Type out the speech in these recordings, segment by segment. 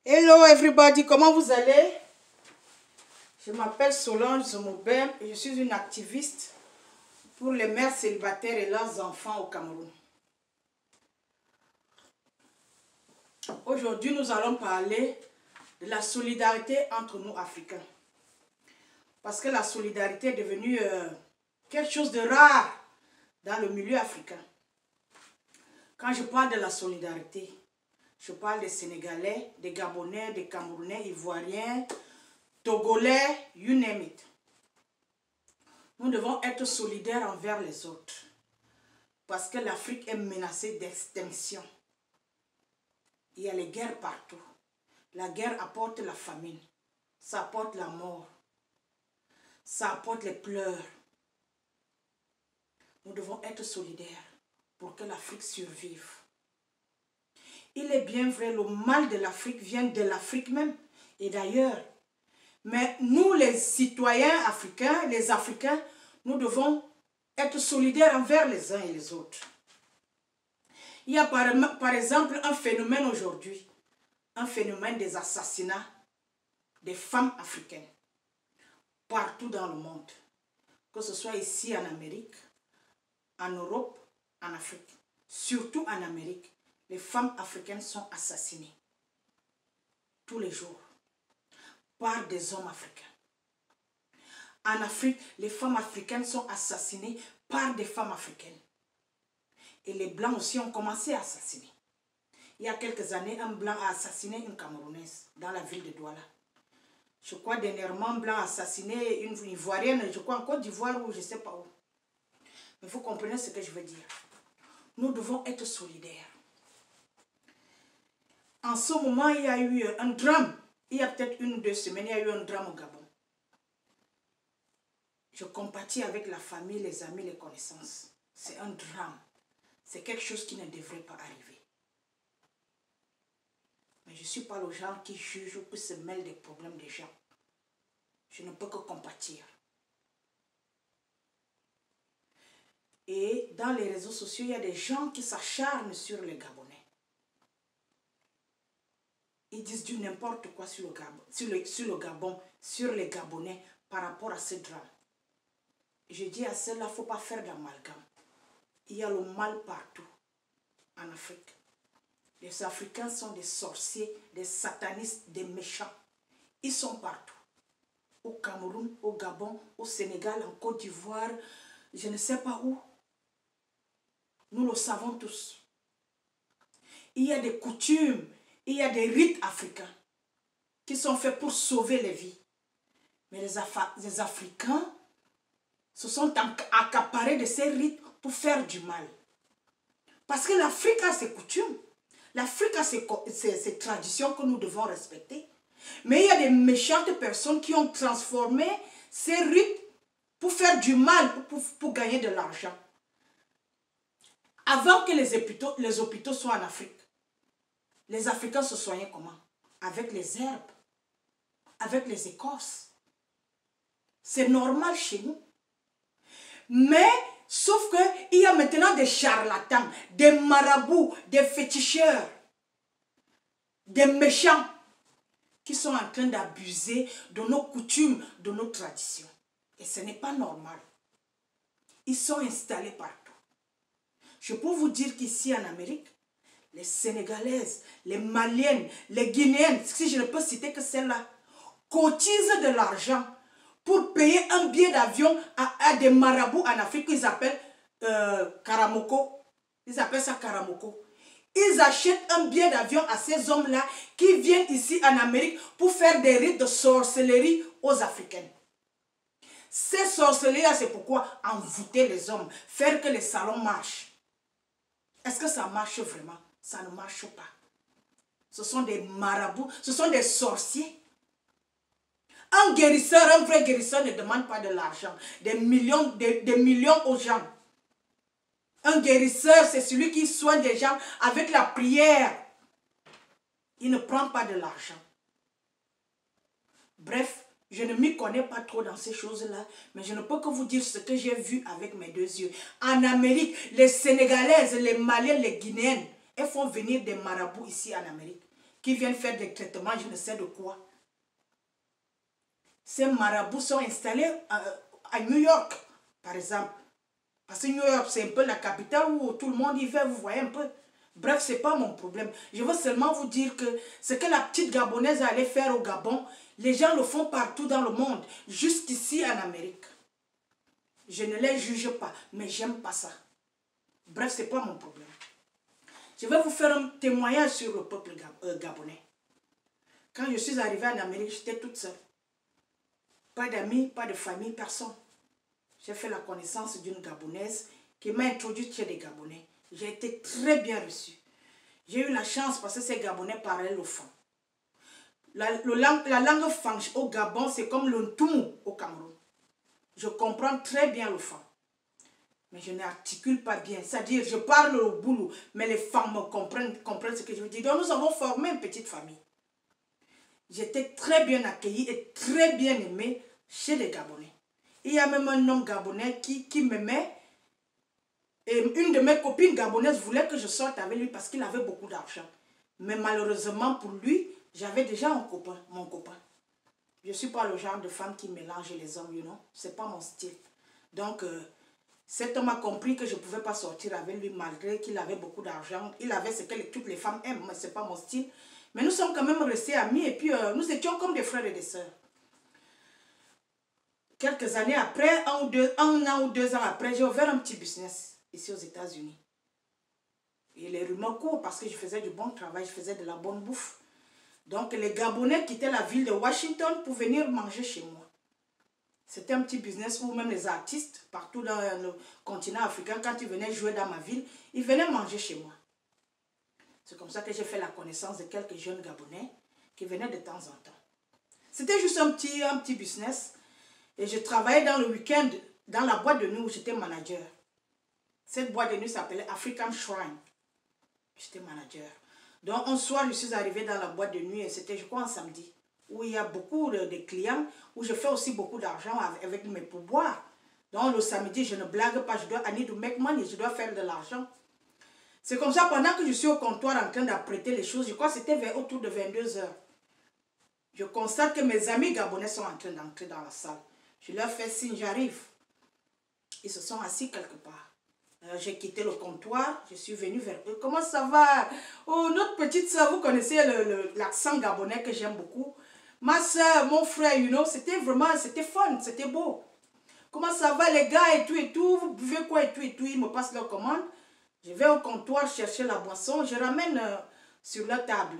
Hello everybody, comment vous allez? Je m'appelle Solange Zomobem et je suis une activiste pour les mères célibataires et leurs enfants au Cameroun. Aujourd'hui, nous allons parler de la solidarité entre nous Africains. Parce que la solidarité est devenue quelque chose de rare dans le milieu africain. Quand je parle de la solidarité, je parle des Sénégalais, des Gabonais, des Camerounais, Ivoiriens, Togolais, you name it. Nous devons être solidaires envers les autres. Parce que l'Afrique est menacée d'extinction. Il y a les guerres partout. La guerre apporte la famine. Ça apporte la mort. Ça apporte les pleurs. Nous devons être solidaires pour que l'Afrique survive. Il est bien vrai, le mal de l'Afrique vient de l'Afrique même et d'ailleurs. Mais nous, les citoyens africains, les Africains, nous devons être solidaires envers les uns et les autres. Il y a par exemple un phénomène aujourd'hui, un phénomène des assassinats des femmes africaines, partout dans le monde, que ce soit ici en Amérique, en Europe, en Afrique, surtout en Amérique. Les femmes africaines sont assassinées tous les jours par des hommes africains. En Afrique, les femmes africaines sont assassinées par des femmes africaines. Et les Blancs aussi ont commencé à assassiner. Il y a quelques années, un Blanc a assassiné une Camerounaise dans la ville de Douala. Je crois dernièrement, un Blanc a assassiné une Ivoirienne, je crois en Côte d'Ivoire ou je ne sais pas où. Mais vous comprenez ce que je veux dire. Nous devons être solidaires. En ce moment, il y a eu un drame. Il y a peut-être 1 ou 2 semaines, il y a eu un drame au Gabon. Je compatis avec la famille, les amis, les connaissances. C'est un drame. C'est quelque chose qui ne devrait pas arriver. Mais je ne suis pas le genre qui juge ou qui se mêle des problèmes des gens. Je ne peux que compatir. Et dans les réseaux sociaux, il y a des gens qui s'acharnent sur les Gabonais. Ils disent du n'importe quoi sur les Gabonais par rapport à ce drame. Je dis à ceux-là, il ne faut pas faire d'amalgame. Il y a le mal partout en Afrique. Les Africains sont des sorciers, des satanistes, des méchants. Ils sont partout. Au Cameroun, au Gabon, au Sénégal, en Côte d'Ivoire, je ne sais pas où. Nous le savons tous. Il y a des coutumes, il y a des rites africains qui sont faits pour sauver les vies. Mais les Africains se sont accaparés de ces rites pour faire du mal. Parce que l'Afrique a ses coutumes. L'Afrique a ses traditions que nous devons respecter. Mais il y a des méchantes personnes qui ont transformé ces rites pour faire du mal, pour gagner de l'argent. Avant que les hôpitaux soient en Afrique, les Africains se soignaient comment? Avec les herbes, avec les écorces. C'est normal chez nous. Mais, sauf qu'il y a maintenant des charlatans, des marabouts, des féticheurs, des méchants qui sont en train d'abuser de nos coutumes, de nos traditions. Et ce n'est pas normal. Ils sont installés partout. Je peux vous dire qu'ici en Amérique, les Sénégalaises, les Maliennes, les Guinéennes, si je ne peux citer que celles-là, cotisent de l'argent pour payer un billet d'avion à des marabouts en Afrique qu'ils appellent Karamoko. Ils appellent ça Karamoko. Ils achètent un billet d'avion à ces hommes-là qui viennent ici en Amérique pour faire des rites de sorcellerie aux Africaines. Ces sorcelleries-là, c'est pourquoi envoûter les hommes, faire que les salons marchent. Est-ce que ça marche vraiment? Ça ne marche pas. Ce sont des marabouts, ce sont des sorciers. Un guérisseur, un vrai guérisseur ne demande pas de l'argent, des millions aux gens. Un guérisseur, c'est celui qui soigne les gens avec la prière. Il ne prend pas de l'argent. Bref, je ne m'y connais pas trop dans ces choses-là, mais je ne peux que vous dire ce que j'ai vu avec mes 2 yeux. En Amérique, les Sénégalaises, les Maliennes, les Guinéennes, elles font venir des marabouts ici en Amérique. qui viennent faire des traitements, je ne sais de quoi. Ces marabouts sont installés à New York, par exemple. Parce que New York, c'est un peu la capitale où tout le monde y va, vous voyez un peu. Bref, ce n'est pas mon problème. Je veux seulement vous dire que ce que la petite Gabonaise allait faire au Gabon, les gens le font partout dans le monde, jusqu'ici en Amérique. Je ne les juge pas, mais j'aime pas ça. Bref, ce n'est pas mon problème. Je vais vous faire un témoignage sur le peuple gabonais. Quand je suis arrivée en Amérique, j'étais toute seule. Pas d'amis, pas de famille, personne. J'ai fait la connaissance d'une Gabonaise qui m'a introduite chez des Gabonais. J'ai été très bien reçue. J'ai eu la chance parce que ces Gabonais parlaient le fang. La langue fang au Gabon, c'est comme le ntoumou au Cameroun. Je comprends très bien le fang. Mais je n'articule pas bien. C'est-à-dire, je parle le boulot, mais les femmes me comprennent ce que je veux dire. Donc, nous avons formé une petite famille. J'étais très bien accueillie et très bien aimée chez les Gabonais. Il y a même un homme gabonais qui m'aimait. Et une de mes copines gabonaises voulait que je sorte avec lui parce qu'il avait beaucoup d'argent. Mais malheureusement pour lui, j'avais déjà mon copain. Je ne suis pas le genre de femme qui mélange les hommes, you know. Ce n'est pas mon style. Donc, cet homme a compris que je ne pouvais pas sortir avec lui malgré qu'il avait beaucoup d'argent. Il avait ce que toutes les femmes aiment, mais ce n'est pas mon style. Mais nous sommes quand même restés amis et puis nous étions comme des frères et des sœurs. Quelques années après, un an ou 2 ans après, j'ai ouvert un petit business ici aux États-Unis. Et les rumeurs courent parce que je faisais du bon travail, je faisais de la bonne bouffe. Donc les Gabonais quittaient la ville de Washington pour venir manger chez moi. C'était un petit business où même les artistes, partout dans le continent africain, quand ils venaient jouer dans ma ville, ils venaient manger chez moi. C'est comme ça que j'ai fait la connaissance de quelques jeunes Gabonais qui venaient de temps en temps. C'était juste un petit business. Et je travaillais dans le week-end dans la boîte de nuit où j'étais manager. Cette boîte de nuit s'appelait African Shrine. J'étais manager. Donc un soir, je suis arrivée dans la boîte de nuit et c'était, je crois, un samedi, où il y a beaucoup de clients, où je fais aussi beaucoup d'argent avec mes pourboires. Donc le samedi, je ne blague pas, I need to make money, je dois faire de l'argent. C'est comme ça, pendant que je suis au comptoir en train d'apprêter les choses, je crois que c'était autour de 22 h. Je constate que mes amis gabonais sont en train d'entrer dans la salle. Je leur fais signe, j'arrive. Ils se sont assis quelque part. J'ai quitté le comptoir, je suis venue vers eux. Comment ça va? Oh, notre petite soeur, vous connaissez l'accent gabonais que j'aime beaucoup. Ma soeur, mon frère, you know, c'était vraiment, c'était fun, c'était beau. Comment ça va les gars et tout, vous buvez quoi et tout, ils me passent leur commande. Je vais au comptoir chercher la boisson, je ramène sur leur table.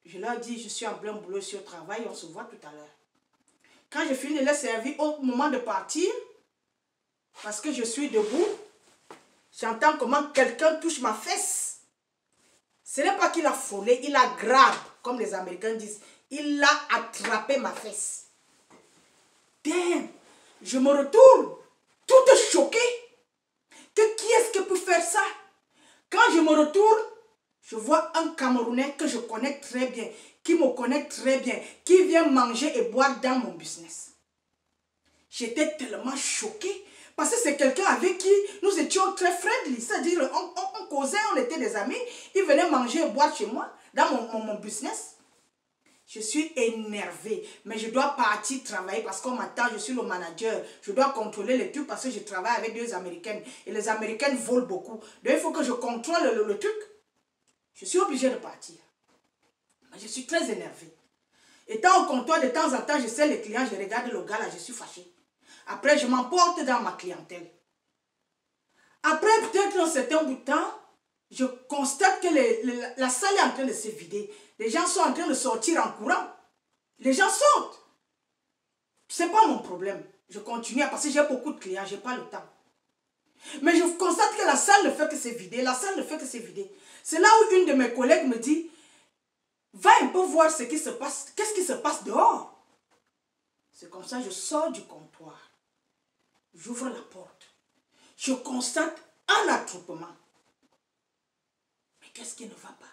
Je leur dis, je suis en plein boulot, je suis au travail, on se voit tout à l'heure. Quand je finis de les servir, au moment de partir, parce que je suis debout, j'entends comment quelqu'un touche ma fesse. Ce n'est pas qu'il a frôlé, il a grab, comme les Américains disent. Il a attrapé ma fesse. Damn! Je me retourne, toute choquée. Qui est-ce qui peut faire ça? Quand je me retourne, je vois un Camerounais que je connais très bien, qui me connaît très bien, qui vient manger et boire dans mon business. J'étais tellement choquée. Parce que c'est quelqu'un avec qui nous étions très friendly. C'est-à-dire, on causait, on était des amis. Il venait manger et boire chez moi, dans mon business. Je suis énervée. Mais je dois partir travailler parce qu'on m'attend, je suis le manager. Je dois contrôler les trucs parce que je travaille avec 2 Américaines. Et les Américaines volent beaucoup. Donc il faut que je contrôle le truc. Je suis obligée de partir. Mais je suis très énervée. Étant au comptoir, de temps en temps, je sais les clients, je regarde le gars là, je suis fâchée. Après, je m'emporte dans ma clientèle. Après, peut-être un certain bout de temps, je constate que la salle est en train de se vider. Les gens sont en train de sortir en courant. Les gens sortent. Ce n'est pas mon problème. Je continue parce que j'ai beaucoup de clients, je n'ai pas le temps. Mais je constate que la salle ne fait que se vider. La salle ne fait que se vider. C'est là où une de mes collègues me dit, va un peu voir ce qui se passe. Qu'est-ce qui se passe dehors? C'est comme ça que je sors du comptoir. J'ouvre la porte. Je constate un attroupement. Mais qu'est-ce qui ne va pas?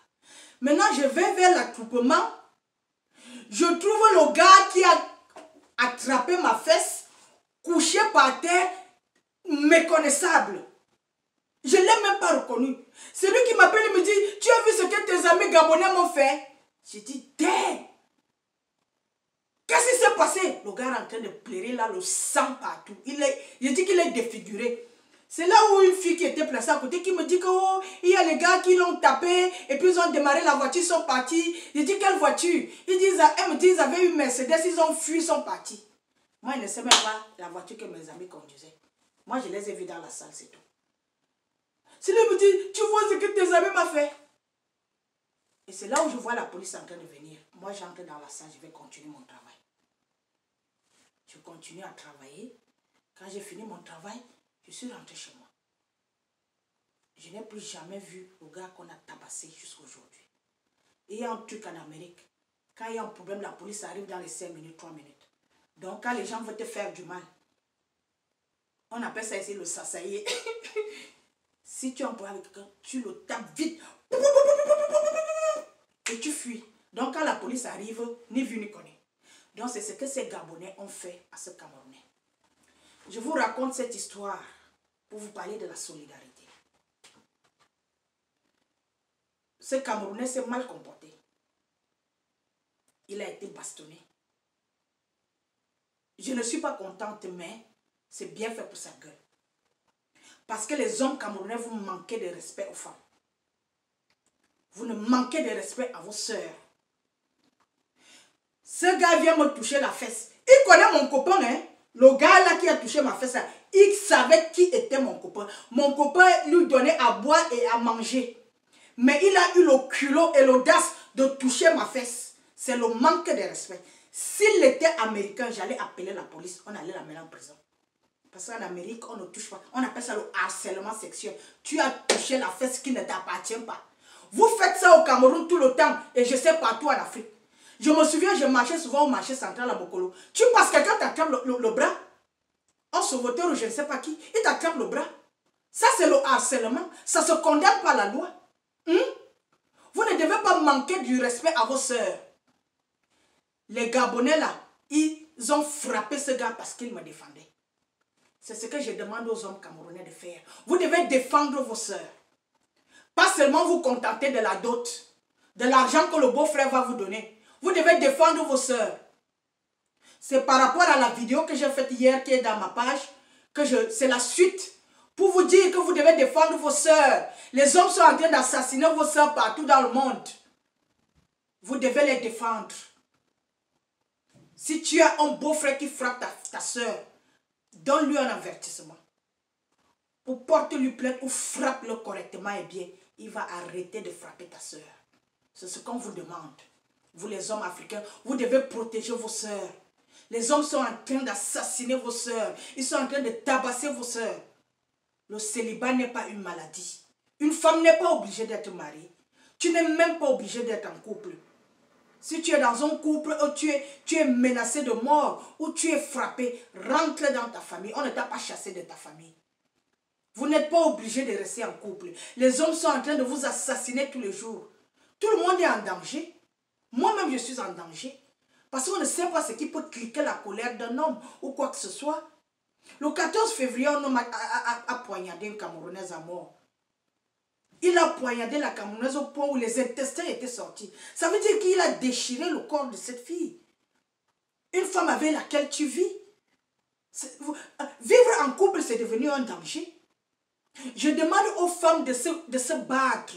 Maintenant, je vais vers l'attroupement. Je trouve le gars qui a attrapé ma fesse, couché par terre, méconnaissable. Je ne l'ai même pas reconnu. C'est lui qui m'appelle et me dit, tu as vu ce que tes amis gabonais m'ont fait? J'ai dit, damn! Qu'est-ce qui s'est passé? Le gars est en train de pleurer là, le sang partout. J'ai dit qu'il est défiguré. C'est là où une fille qui était placée à côté qui me dit que oh, il y a les gars qui l'ont tapé et puis ils ont démarré la voiture, ils sont partis. J'ai dit quelle voiture? Elle me dit ils avaient une Mercedes, ils ont fui, ils sont partis. Moi, je ne sais même pas la voiture que mes amis conduisaient. Moi, je les ai vus dans la salle, c'est tout. C'est là, il me dit, tu vois ce que tes amis m'ont fait? Et c'est là où je vois la police en train de venir. Moi, j'entre dans la salle, je vais continuer mon travail. Je continue à travailler. Quand j'ai fini mon travail, je suis rentré chez moi. Je n'ai plus jamais vu le gars qu'on a tabassé jusqu'à aujourd'hui. Et il y a un truc en Amérique. Quand il y a un problème, la police arrive dans les 5 minutes, 3 minutes. Donc, quand les gens veulent te faire du mal, on appelle ça ici le sassaillé. Si tu es en problème avec quelqu'un, tu le tapes vite. Et tu fuis. Donc, quand la police arrive, ni vu ni connu. Donc, c'est ce que ces Gabonais ont fait à ce Camerounais. Je vous raconte cette histoire pour vous parler de la solidarité. Ce Camerounais s'est mal comporté. Il a été bastonné. Je ne suis pas contente, mais c'est bien fait pour sa gueule. Parce que les hommes camerounais, vous manquez de respect aux femmes. Vous ne manquez de respect à vos sœurs. Ce gars vient me toucher la fesse. Il connaît mon copain, hein. Le gars là qui a touché ma fesse, là, il savait qui était mon copain. Mon copain lui donnait à boire et à manger. Mais il a eu le culot et l'audace de toucher ma fesse. C'est le manque de respect. S'il était américain, j'allais appeler la police. On allait la mettre en prison. Parce qu'en Amérique, on ne touche pas. On appelle ça le harcèlement sexuel. Tu as touché la fesse qui ne t'appartient pas. Vous faites ça au Cameroun tout le temps. Et je sais partout en Afrique. Je me souviens, je marchais souvent au marché central à Bokolo. Tu penses que quelqu'un t'attrape le bras? Un sauveteur ou je ne sais pas qui, il t'attrape le bras. Ça, c'est le harcèlement. Ça se condamne par la loi. Vous ne devez pas manquer du respect à vos sœurs. Les Gabonais là, ils ont frappé ce gars parce qu'il me défendait. C'est ce que je demande aux hommes camerounais de faire. Vous devez défendre vos sœurs. Pas seulement vous contenter de la dot, de l'argent que le beau-frère va vous donner. Vous devez défendre vos sœurs. C'est par rapport à la vidéo que j'ai faite hier qui est dans ma page, que c'est la suite. Pour vous dire que vous devez défendre vos sœurs. Les hommes sont en train d'assassiner vos sœurs partout dans le monde. Vous devez les défendre. Si tu as un beau-frère qui frappe ta sœur, donne-lui un avertissement. Ou porte-lui plainte ou frappe-le correctement et bien. Il va arrêter de frapper ta sœur. C'est ce qu'on vous demande. Vous les hommes africains, vous devez protéger vos sœurs. Les hommes sont en train d'assassiner vos sœurs. Ils sont en train de tabasser vos sœurs. Le célibat n'est pas une maladie. Une femme n'est pas obligée d'être mariée. Tu n'es même pas obligé d'être en couple. Si tu es dans un couple où tu es menacé de mort, ou tu es frappé, rentre dans ta famille. On ne t'a pas chassé de ta famille. Vous n'êtes pas obligé de rester en couple. Les hommes sont en train de vous assassiner tous les jours. Tout le monde est en danger. Moi-même, je suis en danger. Parce qu'on ne sait pas ce qui peut cliquer la colère d'un homme ou quoi que ce soit. Le 14 février, un homme a poignardé une Camerounaise à mort. Il a poignardé la Camerounaise au point où les intestins étaient sortis. Ça veut dire qu'il a déchiré le corps de cette fille. Une femme avec laquelle tu vis. Vivre en couple, c'est devenu un danger. Je demande aux femmes de se battre.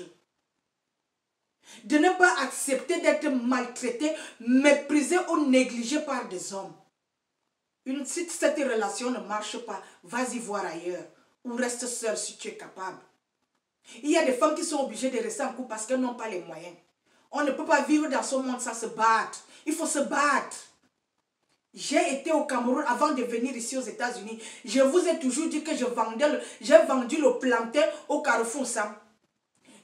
De ne pas accepter d'être maltraitées, méprisées ou négligées par des hommes. Si cette relation ne marche pas, vas-y voir ailleurs. Ou reste seule si tu es capable. Il y a des femmes qui sont obligées de rester en couple parce qu'elles n'ont pas les moyens. On ne peut pas vivre dans ce monde sans se battre. Il faut se battre. J'ai été au Cameroun avant de venir ici aux États-Unis. Je vous ai toujours dit que j'ai vendu le plantain au Carrefour Sam.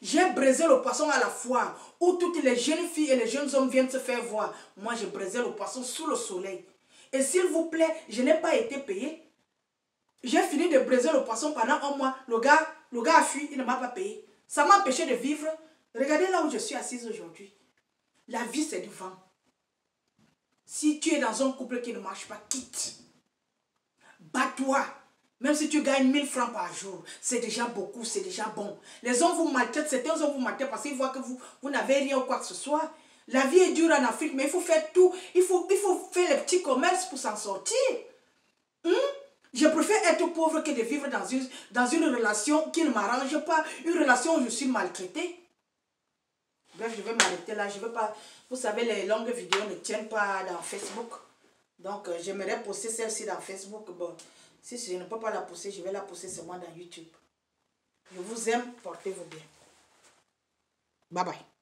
J'ai braisé le poisson à la foire où toutes les jeunes filles et les jeunes hommes viennent se faire voir. Moi, j'ai braisé le poisson sous le soleil. Et s'il vous plaît, je n'ai pas été payé. J'ai fini de braiser le poisson pendant un mois. Le gars a fui, il ne m'a pas payé. Ça m'a empêché de vivre. Regardez là où je suis assise aujourd'hui. La vie, c'est du vent. Si tu es dans un couple qui ne marche pas, quitte. Bats-toi. Même si tu gagnes 1000 francs par jour, c'est déjà beaucoup, c'est déjà bon. Les hommes vous maltraitent, certains hommes vous maltraitent parce qu'ils voient que vous n'avez rien ou quoi que ce soit. La vie est dure en Afrique, mais il faut faire tout. Il faut faire les petits commerces pour s'en sortir. Je préfère être pauvre que de vivre dans une relation qui ne m'arrange pas. Une relation où je suis maltraitée. Bref, je vais m'arrêter là. Je veux pas... Vous savez, les longues vidéos ne tiennent pas dans Facebook. Donc, j'aimerais poster celle-ci dans Facebook. Bon, si je ne peux pas la poster, je vais la poster seulement dans YouTube. Je vous aime. Portez-vous bien. Bye bye.